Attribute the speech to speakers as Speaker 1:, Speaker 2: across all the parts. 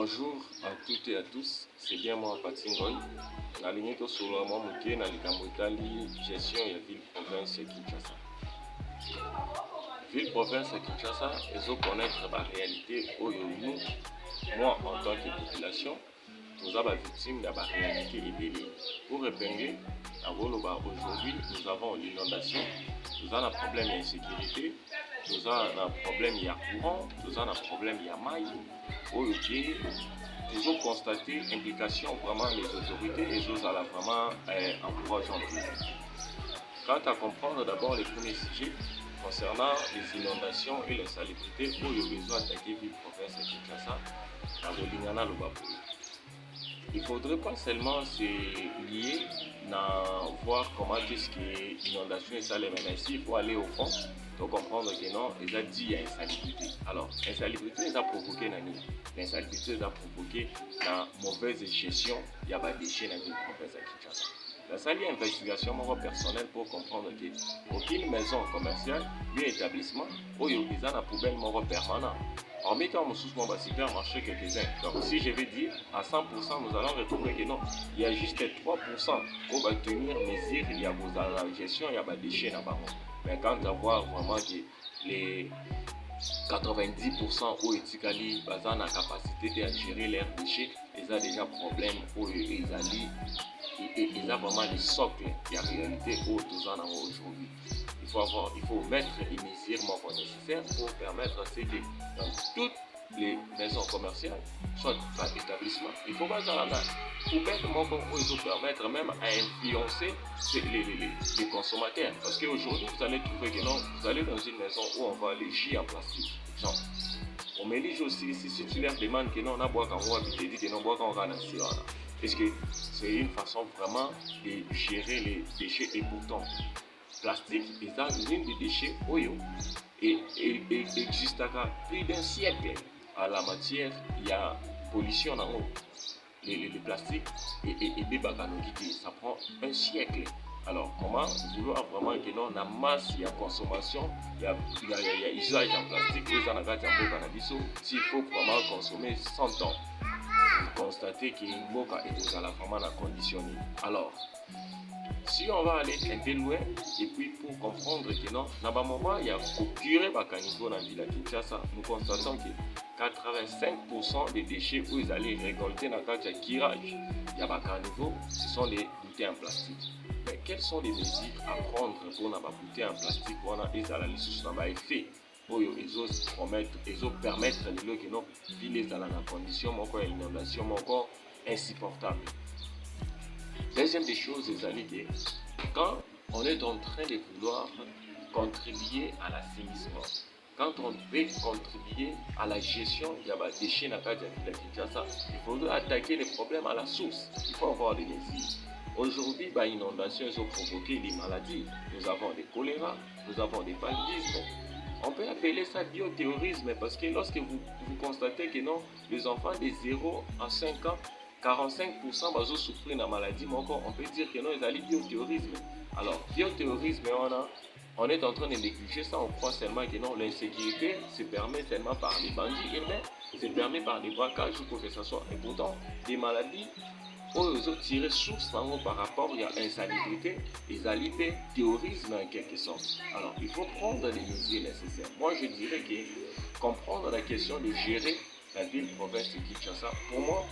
Speaker 1: Bonjour à toutes et à tous, c'est bien moi Patingoy. Nalingi to solo moi muke na likambo etali gestion ya ville province ya Kinshasa. Ville province ya Kinshasa ezo connaître la réalité oyo nous, moi en tant que population, nous avons victime de la réalité ébélée. Pour épingler, aujourd'hui nous avons l'inondation, nous avons un problème d'insécurité, nous avons un problème de courant, nous avons un problème de maille. Toujours constater l'implication vraiment des autorités et les à la vraiment encourageante. Quant à comprendre d'abord les premiers sujets concernant les inondations et les salubrités où il y a besoin d'attaquer ville province de Kinshasa, dans le Lingana Lobapo. Il ne faudrait pas seulement se lier à voir comment est-ce que l'inondation est salée, mais ici il faut aller au fond pour comprendre que non, il a dit qu'il y a une salubrité. Alors, l'insalubrité les a provoqué l'insalubrité les a provoqué la mauvaise gestion, il y a des déchets dans la ville province de Kinshasa. La salle investigation personnelle pour comprendre qu'aucune maison commerciale, ni établissement, où il y a une poubelle permanente. En mettant mon supermarché quelques-uns. Donc si je vais dire à 100%, nous allons retrouver que non, il y a juste 3% pour tenir mesure, il y a la gestion, il y a des déchets là-bas. Mais quand on voit vraiment que les 90% où Etikali ont la capacité de gérer leurs déchets, ils ont déjà problème où ils ont vraiment le socle de la réalité où nous en avons aujourd'hui. Il faut mettre les mesures nécessaires pour permettre à ce que dans toutes les maisons commerciales, soit dans l'établissement, il faut pas dans la poubelle pour permettre même à influencer les consommateurs. Parce qu'aujourd'hui, vous allez trouver que non, vous allez dans une maison où on va les chier en plastique. Genre, on m'élige aussi, si tu leur demandes que non, on a boire quand on va te dire que non, boire quand on va dans ce parce que c'est une façon vraiment de gérer les déchets et pourtant plastique est l'une des déchets oyo et existe à plus d'un siècle à la matière il y a pollution en haut les plastiques et des bagages ça prend un siècle. Alors comment vouloir vraiment que non la masse il y a consommation il y a usage en plastique vous en avez cannabis s'il faut vraiment consommer 100 ans vous constatez qu'il est vraiment conditionné. Alors si on va aller un peu loin, et puis pour comprendre que non, dans un moment, il y a procuré un niveau dans la ville de Kinshasa, nous constatons que 85% des déchets où ils allaient récolter dans le tirage, il y a un niveau, ce sont des bouteilles en plastique. Mais quelles sont les mesures à prendre pour ne pas bouteilles en plastique pour les à la liste dans effet pour ils osent promettre, ils osent permettre de que non, les dans la condition, encore une inondation, encore insupportable. Deuxième des choses, c'est que quand on est en train de vouloir contribuer à l'assainissement, quand on veut contribuer à la gestion des déchets dans la Kinshasa, il faudra attaquer les problèmes à la source. Il faut avoir des mesures. Aujourd'hui, les inondations ont provoqué des maladies. Nous avons des choléra, nous avons des paludismes. On peut appeler ça bioterrorisme parce que lorsque vous constatez que non, les enfants de 0 à 5 ans, 45% vont souffrir de la maladie, mais encore on peut dire que non, ils allaient bioterrorisme. Alors, bioterrorisme, on est en train de négliger ça, on croit seulement que non, l'insécurité se permet seulement par les bandits humains, se permet par des braquages ou que ce soit. Et pourtant, des maladies, ils ont tiré source par rapport à l'insalubrité, ils allaient terrorisme en quelque sorte. Alors, il faut prendre les mesures nécessaires. Moi, je dirais que comprendre la question de gérer la ville province de Kinshasa, pour moi,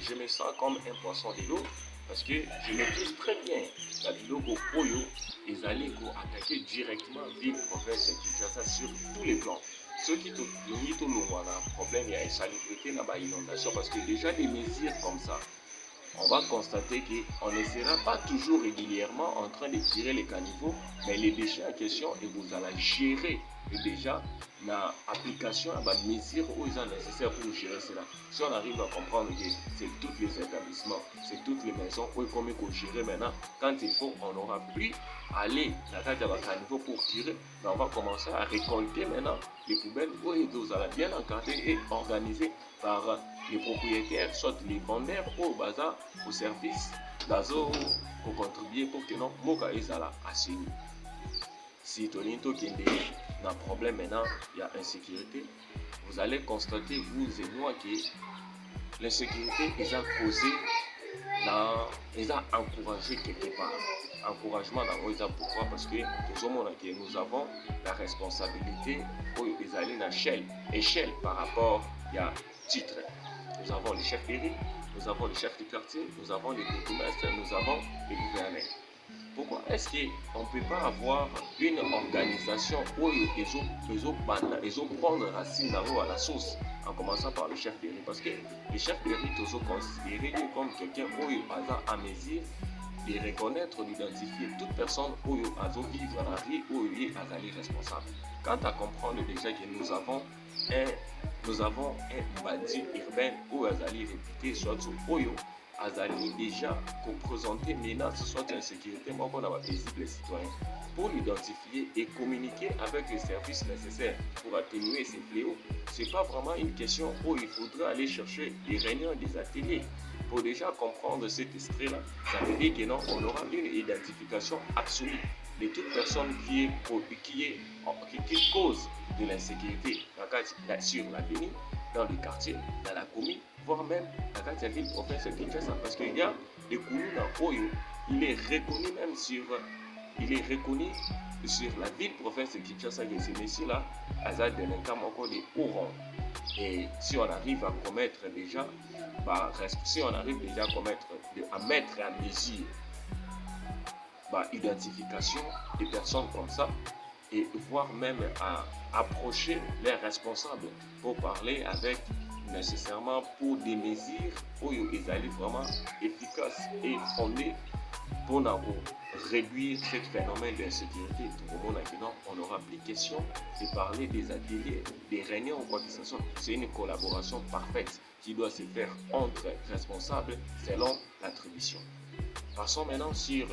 Speaker 1: je me sens comme un poisson de l'eau parce que je maîtrise très bien la bilogo Oyo et allaient attaquer directement la ville province de Kinshasa sur tous les plans. Ceux qui ont un problème, il y a une salubrité, il y a une inondation parce que déjà des mesures comme ça, on va constater qu'on ne sera pas toujours régulièrement en train de tirer les caniveaux, mais les déchets en question, et vous allez gérer déjà l'application à des mesures où ils sont nécessaires pour gérer cela. Si on arrive à comprendre que c'est tous les établissements, c'est toutes les maisons où il faut gérer maintenant, quand il faut, on n'aura plus à aller dans le caniveau pour tirer, mais on va commencer à récolter maintenant les poubelles où ils allez bien encadrer et organiser par les propriétaires, soit les vendeurs au bazar, au service, pour contribuer pour que non, moka ezala assaini. Si Tonito Kende n'a problème maintenant, il y a insécurité, vous allez constater, vous et moi, que l'insécurité est causée ils ont encouragé quelque part. Encouragement dans les pourquoi? Parce que nous avons la responsabilité pour les aller dans échelle par rapport à titre. Nous avons les chefs mairie, nous avons les chefs de quartier, nous avons les bourgmestres, nous avons les gouverneurs. Pourquoi est-ce qu'on ne peut pas avoir une organisation où ils ont prendre racine à la source, en commençant par le chef de riz? Parce que le chef de riz est considéré comme quelqu'un où a à mesure de reconnaître, d'identifier toute personne où il a vivre dans la rue, où il est responsable. Quant à comprendre déjà que nous avons un bâti urbain où il est réputé soit où Azali déjà pour présenter menace soit insécurité mais on a paisible citoyen pour l'identifier et communiquer avec les services nécessaires pour atténuer ces fléaux. C'est pas vraiment une question où il faudra aller chercher des réunions, des ateliers pour déjà comprendre cet esprit-là. Ça veut dire que non, on aura une identification absolue de toute personne qui cause de l'insécurité sur l'avenir, dans le quartier, dans la commune, voire même dans la ville province de Kinshasa. Parce qu'il y a des communes en Oyo, il est reconnu sur la ville province de Kinshasa que ces messieurs-là, à délinquants encore des hauts rangs. Et si on arrive à commettre déjà, à mettre à mesure identification des personnes comme ça, et voire même à approcher les responsables pour parler avec nécessairement pour des mesures où ils allaient vraiment efficaces et fondées pour réduire ce phénomène d'insécurité. On n'aura plus question de parler des ateliers, des réunions ou quoi que ce soit. C'est une collaboration parfaite qui doit se faire entre responsables selon l'attribution. Passons maintenant sur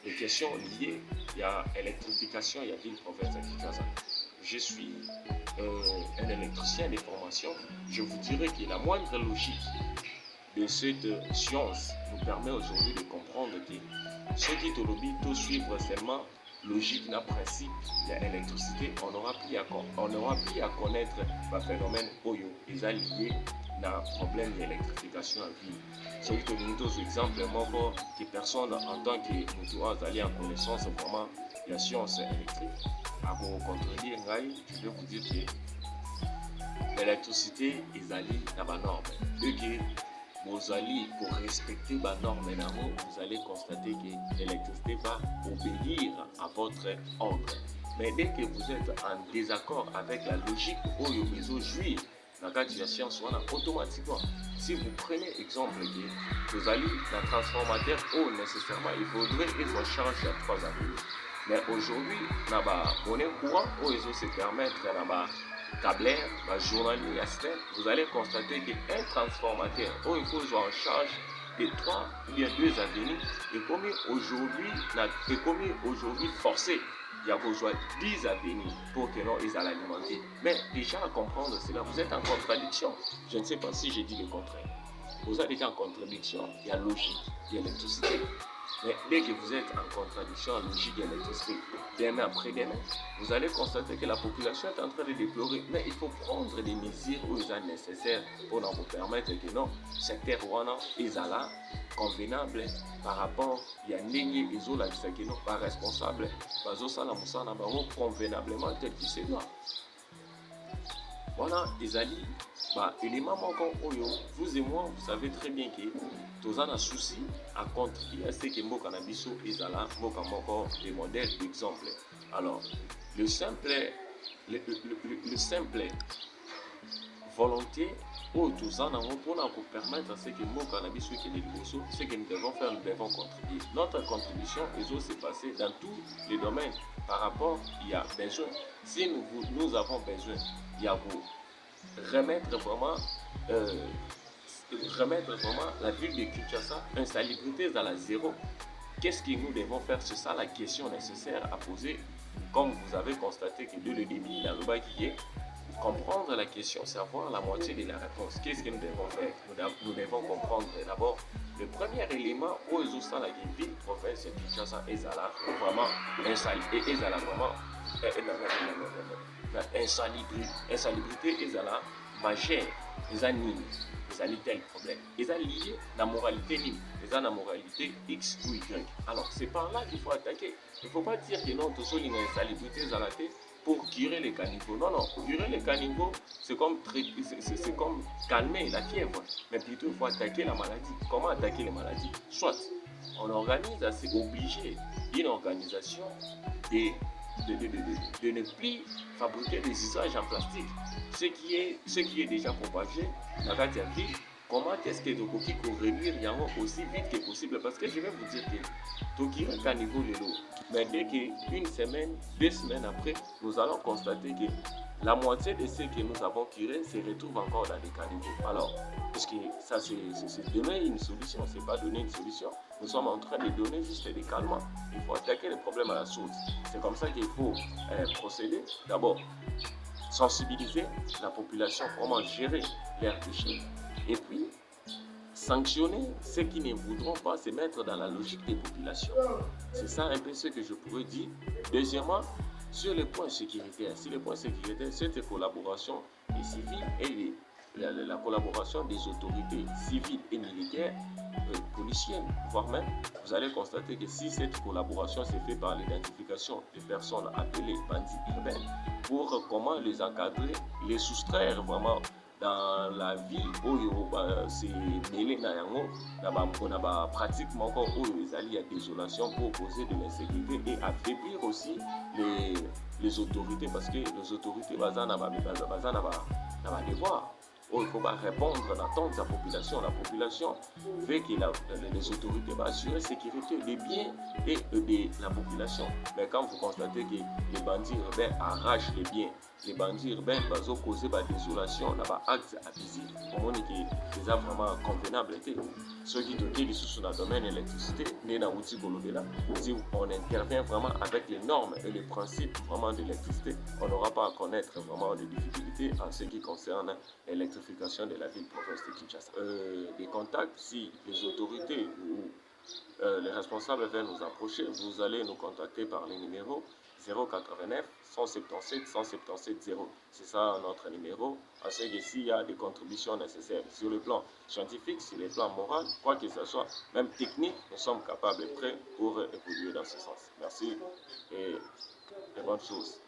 Speaker 1: les questions liées à l'électrification et à la ville province de Kinshasa. Je suis un électricien de formation. Je vous dirais que la moindre logique de cette science nous permet aujourd'hui de comprendre que ce qui est au lobby doit suivre seulement logique d'un principe de l'électricité. On n'aura plus à connaître le phénomène Oyo, les alliés dans le problème de l'électrification en ville. Ce qui est un exemple, que personne en tant que nous aller en connaissance vraiment de la science électrique. À vous contredire, je vais vous dire que l'électricité est alliée dans la norme. Vous allez, pour respecter la norme, vous allez constater que l'électricité va obéir à votre ordre. Mais dès que vous êtes en désaccord avec la logique où vous jouez, la science, automatiquement, si vous prenez exemple que vous allez dans le transformateur où nécessairement il faudrait qu'ils en charge à 3 années. Mais aujourd'hui, on est courant où ils se permettre câblaire, journalier, vous allez constater qu'un transformateur où il faut en charge de 3 ou bien 2 avenues est commis aujourd'hui forcé. Il y a besoin de 10 avenues pour que non, ils aient l'alimenter. Mais déjà à comprendre cela, vous êtes en contradiction. Je ne sais pas si j'ai dit le contraire. Vous êtes déjà en contradiction, il y a logique, il y a électricité. Mais dès que vous êtes en contradiction en logique et électricité, demain après demain, vous allez constater que la population est en train de déplorer. Mais il faut prendre des mesures où il est nécessaire pour vous permettre que non, secteur Rwanda est là, convenable par rapport à Nenye et Zola qui sont pas responsables, convenablement tel qu'il se doit. Voilà, les alliés. Élément manquant, vous et moi, vous savez très bien que tous en a souci à contribuer à ce que Mboka Nabiso est là, Mboka Moko, des modèles d'exemple. Alors, le simple volonté où tous en avons pour nous permettre à ce que Mboka Nabiso qui est les ce que nous devons faire, nous devons contribuer. Notre contribution s'est passée dans tous les domaines par rapport, il y a besoin. Si nous avons besoin, il y a vous remettre vraiment la ville de Kinshasa, insalubrité dans la zéro. Qu'est-ce que nous devons faire? C'est ça la question nécessaire à poser. Comme vous avez constaté que dès le début, il y a le bas qui est comprendre la question, savoir la moitié de la réponse. Qu'est-ce que nous devons faire? Nous devons comprendre d'abord le premier élément où ils ont la ville province de Kinshasa est vraiment insalubrité, est vraiment insalubrité est majeure, les animes, ezali tel problème. Eza lié na moralité nini, eza na moralité X ou Y. Alors c'est par là qu'il faut attaquer. Il ne faut pas dire que non, tozolinga insalubrité ezala te pour curer les caniveaux. Non, non, curer les caniveaux, c'est comme calmer la fièvre. Mais plutôt, il faut attaquer la maladie. Comment attaquer les maladies? Soit on organise, c'est obligé, une organisation de ne plus fabriquer des usages en plastique. Ce qui est déjà propagé dans la vie. Comment est-ce que Tokoki peut réduire Yango aussi vite que possible? Parce que je vais vous dire que Toki est à niveau de l'eau. Mais dès qu'une semaine, 2 semaines après, nous allons constater que la moitié de ce que nous avons curé se retrouve encore dans les caniveaux. Alors, parce que ça, c'est donner une solution, c'est pas donner une solution. Nous sommes en train de donner juste des calmants. Il faut attaquer les problèmes à la source. C'est comme ça qu'il faut procéder. D'abord, sensibiliser la population, comment gérer l'air déchets. Et puis, sanctionner ceux qui ne voudront pas se mettre dans la logique des populations. C'est ça un peu ce que je pourrais dire. Deuxièmement, sur les points sécuritaires, cette collaboration des civils et la collaboration des autorités civiles et militaires, policières, voire même, vous allez constater que si cette collaboration se fait par l'identification des personnes appelées bandits urbains, pour comment les encadrer, les soustraire vraiment dans la vie oyo c'est mêlé na yango na pratiquement encore oyo ezali ya désolation pour causer de l'insécurité et affaiblir aussi les autorités parce que les autorités baza na devoir. Il faut répondre à l'attente de la population. La population veut que les autorités vont assurer la sécurité des biens et de la population. Mais quand vous constatez que les bandits urbains arrachent les biens, les bandits urbains vont causer la désolation, l'acte abusif, on dit que c'est vraiment convenable. Ceux qui sont sous le domaine de l'électricité, si on intervient vraiment avec les normes et les principes vraiment de l'électricité, on n'aura pas à connaître vraiment des difficultés en ce qui concerne l'électrification de la ville-province de Kinshasa. Des contacts, si les autorités ou les responsables veulent nous approcher, vous allez nous contacter par les numéros 089 177 177 0. C'est ça notre numéro. Parce que s'il y a des contributions nécessaires sur le plan scientifique, sur le plan moral, quoi que ce soit, même technique, nous sommes capables et prêts pour évoluer dans ce sens. Merci et bonnes choses.